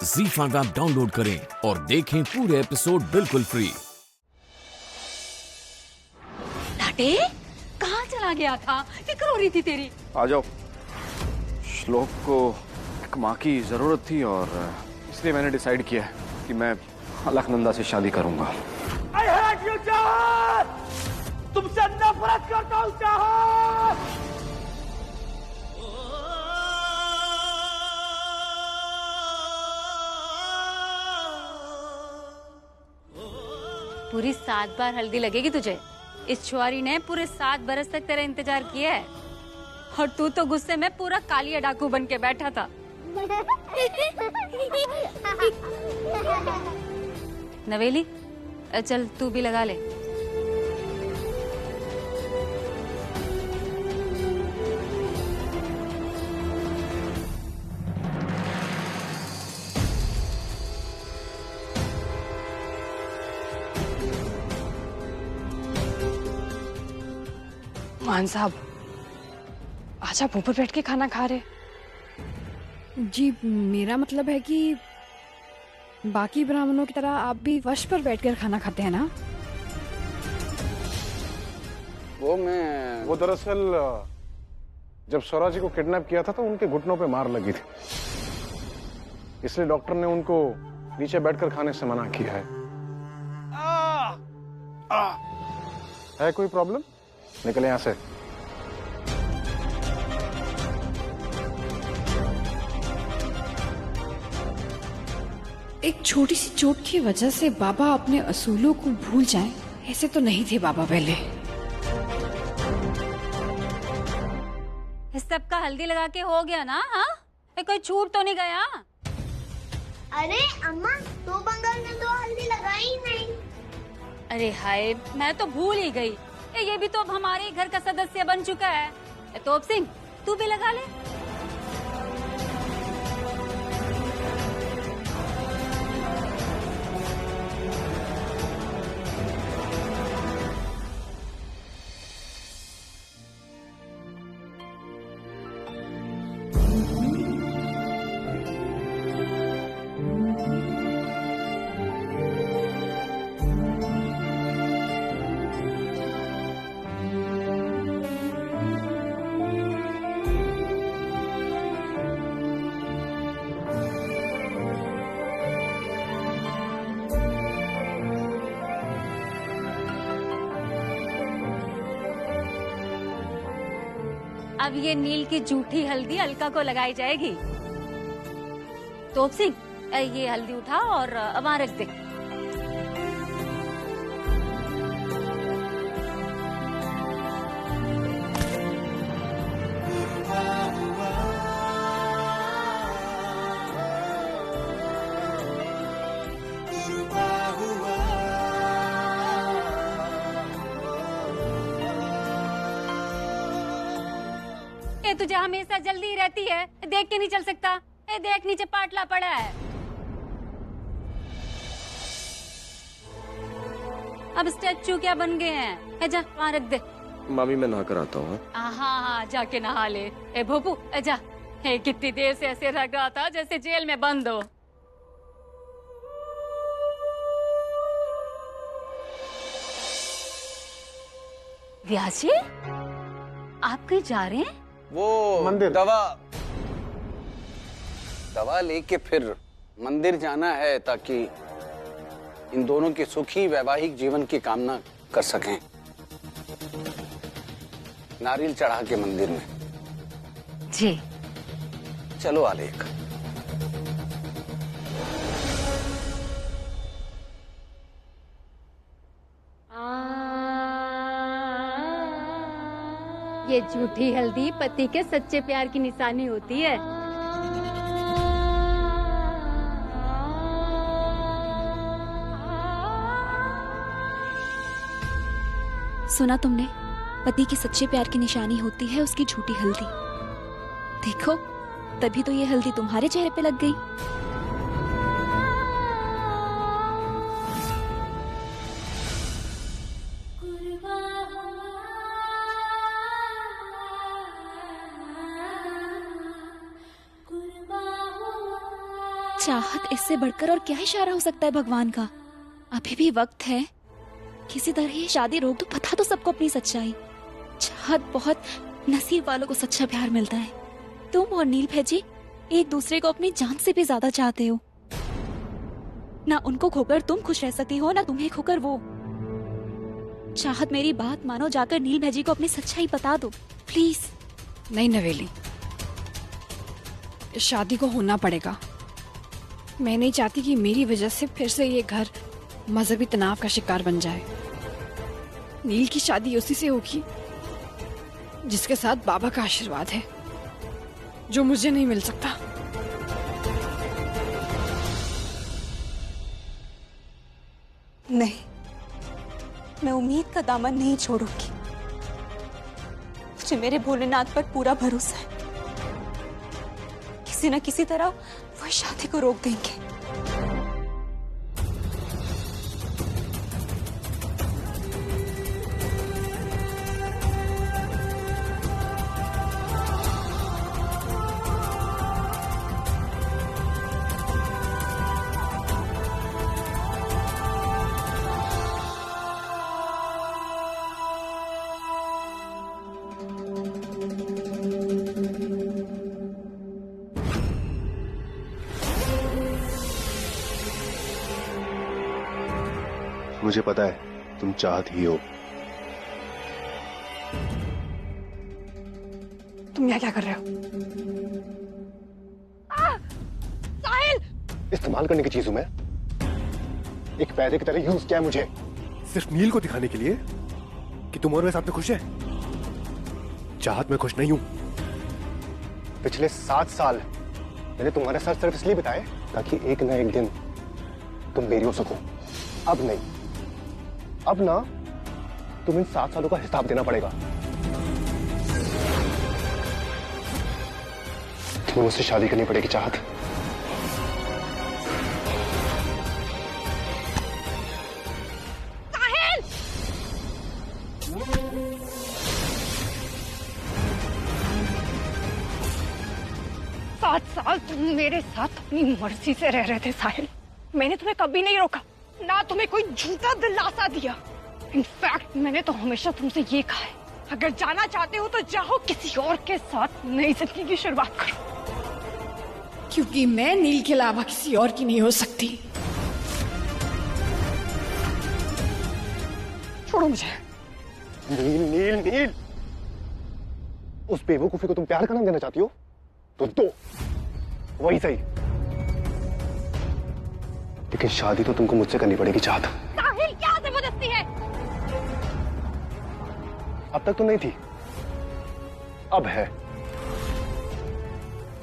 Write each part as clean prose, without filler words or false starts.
ZEE5 app download करें और देखें पूरे एपिसोड बिल्कुल फ्री। लाटे, कहाँ चला गया था? फिक्र हो रही थी तेरी। आ जाओ। श्लोक को एक माँ की जरूरत थी और इसलिए मैंने डिसाइड किया कि मैं अलकनंदा से शादी करूंगा। I hate you, चाहत! तुमसे नफरत करता हूँ, चाहत! पूरी 7 बार हल्दी लगेगी तुझे। इस छुआरी ने पूरे 7 बरस तक तेरा इंतजार किया है और तू तो गुस्से में पूरा कालिया डाकू बन के बैठा था। नवेली, चल तू भी लगा ले। मान साहब, आज आप ऊपर बैठ के खाना खा रहे? जी, मेरा मतलब है कि बाकी ब्राह्मणों की तरह आप भी वश पर बैठकर खाना खाते हैं ना? वो दरअसल जब स्वराज जी को किडनैप किया था तो उनके घुटनों पे मार लगी थी, इसलिए डॉक्टर ने उनको नीचे बैठकर खाने से मना किया है। है कोई प्रॉब्लम? निकले यहां से। एक छोटी सी चोट की वजह से बाबा अपने असूलों को भूल जाएं, ऐसे तो नहीं थे बाबा पहले। इस सब का हल्दी लगा के हो गया ना? हाँ, कोई छूट तो नहीं गया? अरे अम्मा, तो बंगाल ने तो हल्दी लगाई ही नहीं। अरे हाय, मैं तो भूल ही गई। ये भी तो अब हमारे ही घर का सदस्य बन चुका है। तोप सिंह, तू भी लगा ले। अब ये नील की जूठी हल्दी अलका को लगाई जाएगी। तोप सिंह, ये हल्दी उठा और वहां रख दे। तुझे हमेशा जल्दी ही रहती है, देख के नहीं चल सकता? देख, नीचे पाटला पड़ा है। अब स्टैचू क्या बन गए हैं? जा वहाँ रख दे। मामी मैं नहा कर आता हूँ। हाँ, जाके नहा ले। भोपू, जा। कितनी देर से ऐसे लग रहा था जैसे जेल में बंद हो। व्यास जी, आप कहीं जा रहे हैं? वो मंदिर। दवा लेके फिर मंदिर जाना है ताकि इन दोनों के सुखी वैवाहिक जीवन की कामना कर सकें। नारियल चढ़ा के मंदिर में। जी चलो आलेख। ये झूठी हल्दी पति के सच्चे प्यार की निशानी होती है। सुना तुमने? पति के सच्चे प्यार की निशानी होती है उसकी झूठी हल्दी। देखो, तभी तो ये हल्दी तुम्हारे चेहरे पे लग गई। चाहत इससे बढ़कर और क्या इशारा हो सकता है भगवान का। अभी भी वक्त है, किसी तरह ये शादी रोक दो, बता दो सबको अपनी सच्चाई। चाहत बहुत नसीब वालों को सच्चा प्यार मिलता है। तुम और नील भैजी एक दूसरे को अपनी जान से भी ज्यादा चाहते हो। ना उनको खोकर तुम खुश रह सकती हो, ना तुम्हें खोकर वो। चाहत मेरी बात मानो, जाकर नील भैजी को अपनी सच्चाई बता दो प्लीज। नहीं नवेली, इस शादी को होना पड़ेगा। मैं नहीं चाहती कि मेरी वजह से फिर से ये घर मजहबी तनाव का शिकार बन जाए। नील की शादी उसी से होगी जिसके साथ बाबा का आशीर्वाद है, जो मुझे नहीं मिल सकता। नहीं, मैं उम्मीद का दामन नहीं छोड़ूंगी। मुझे मेरे भोलेनाथ पर पूरा भरोसा है, किसी न किसी तरह वो इस शादी को रोक देंगे। मुझे पता है तुम चाहत ही हो। तुम यहाँ क्या कर रहे हो? साहिल! इस्तेमाल करने की चीज हूं मैं, एक पैसे की तरह यूज किया है मुझे, सिर्फ नील को दिखाने के लिए कि तुम और मेरे साथ में खुश है। चाहत में खुश नहीं हूं। पिछले 7 साल मैंने तुम्हारे साथ सिर्फ इसलिए बिताए ताकि एक ना एक दिन तुम मेरी हो सको। अब नहीं, अब ना तुम इन 7 सालों का हिसाब देना पड़ेगा। तुम्हें मुझसे शादी करनी पड़ेगी चाहत। साहिल! 7 साल तुम मेरे साथ अपनी मर्जी से रह रहे थे साहिल। मैंने तुम्हें कभी नहीं रोका, ना तुम्हें कोई झूठा दिलासा दिया। इनफैक्ट मैंने तो हमेशा तुमसे ये कहा है, अगर जाना चाहते हो तो जाओ, किसी और के साथ नई जिंदगी की शुरुआत करो, क्योंकि मैं नील के अलावा किसी और की नहीं हो सकती। छोड़ो मुझे। नील नील नील, उस बेवकूफी को तुम प्यार का नाम देना चाहती हो तो दो, वही सही, लेकिन शादी तो तुमको मुझसे करनी पड़ेगी चाहत। साहिल, क्या जबरदस्ती है? अब तक तो नहीं थी, अब है।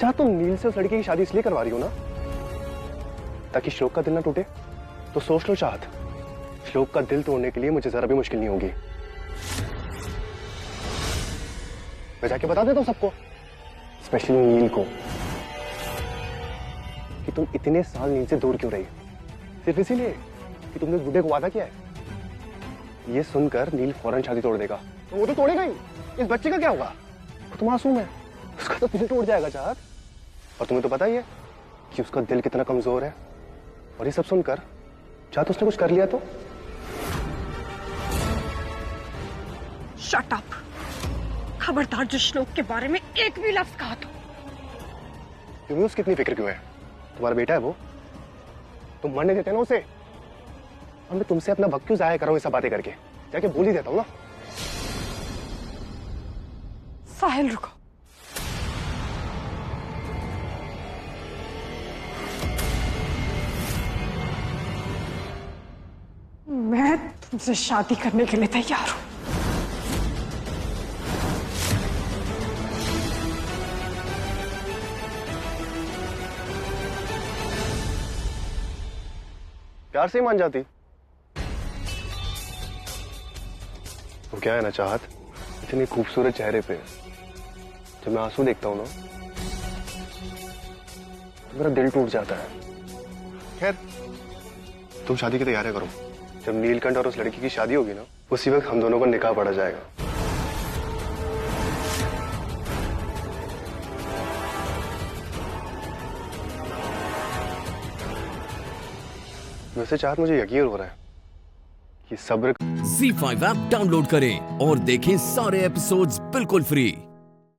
चाह तुम नील से उस लड़की की शादी इसलिए करवा रही हो ना ताकि श्लोक का दिल ना टूटे, तो सोच लो चाहत, श्लोक का दिल तोड़ने के लिए मुझे जरा भी मुश्किल नहीं होगी। मैं जाके बता देता हूं सबको, स्पेशली नील को, कि तुम इतने साल नील से दूर क्यों रही, सिर्फ इसीलिए कि तुमने बुढ़े को वादा किया है। ये सुनकर नील फौरन शादी तोड़ देगा। तो वो तो तोड़ेगा ही, इस बच्चे का क्या होगा? वो तो मासूम है, उसका तो दिल टूट जाएगा चाहत। और तुम्हें तो पता ही है कि उसका दिल कितना कमजोर है। और ये सब सुनकर चाहत उसने कुछ कर लिया तो? Shut up! खबरदार जो श्लोक के बारे में एक भी लफ्ज कहा तो। तुम्हें उसकी इतनी फिक्र क्यों है? तुम्हारा बेटा है वो, तुम मरने देते ना उसे। और मैं तुमसे अपना वक्त क्यों जाया कर रहा हूं ये सब बातें करके? जाके बोल ही देता हूं ना। साहिल रुको, मैं तुमसे शादी करने के लिए तैयार हूं। प्यार से ही मान जाती। वो क्या है ना चाहत, इतनी खूबसूरत चेहरे पे जब मैं आंसू देखता हूं ना तो मेरा दिल टूट जाता है। खैर, तुम शादी की तैयारी करो। जब नीलकंठ और उस लड़की की शादी होगी ना, उसी वक्त हम दोनों का निकाह पड़ा जाएगा। वैसे चाहत मुझे यकीन हो रहा है कि सब्र ZEE5 ऐप डाउनलोड करें और देखें सारे एपिसोड्स बिल्कुल फ्री।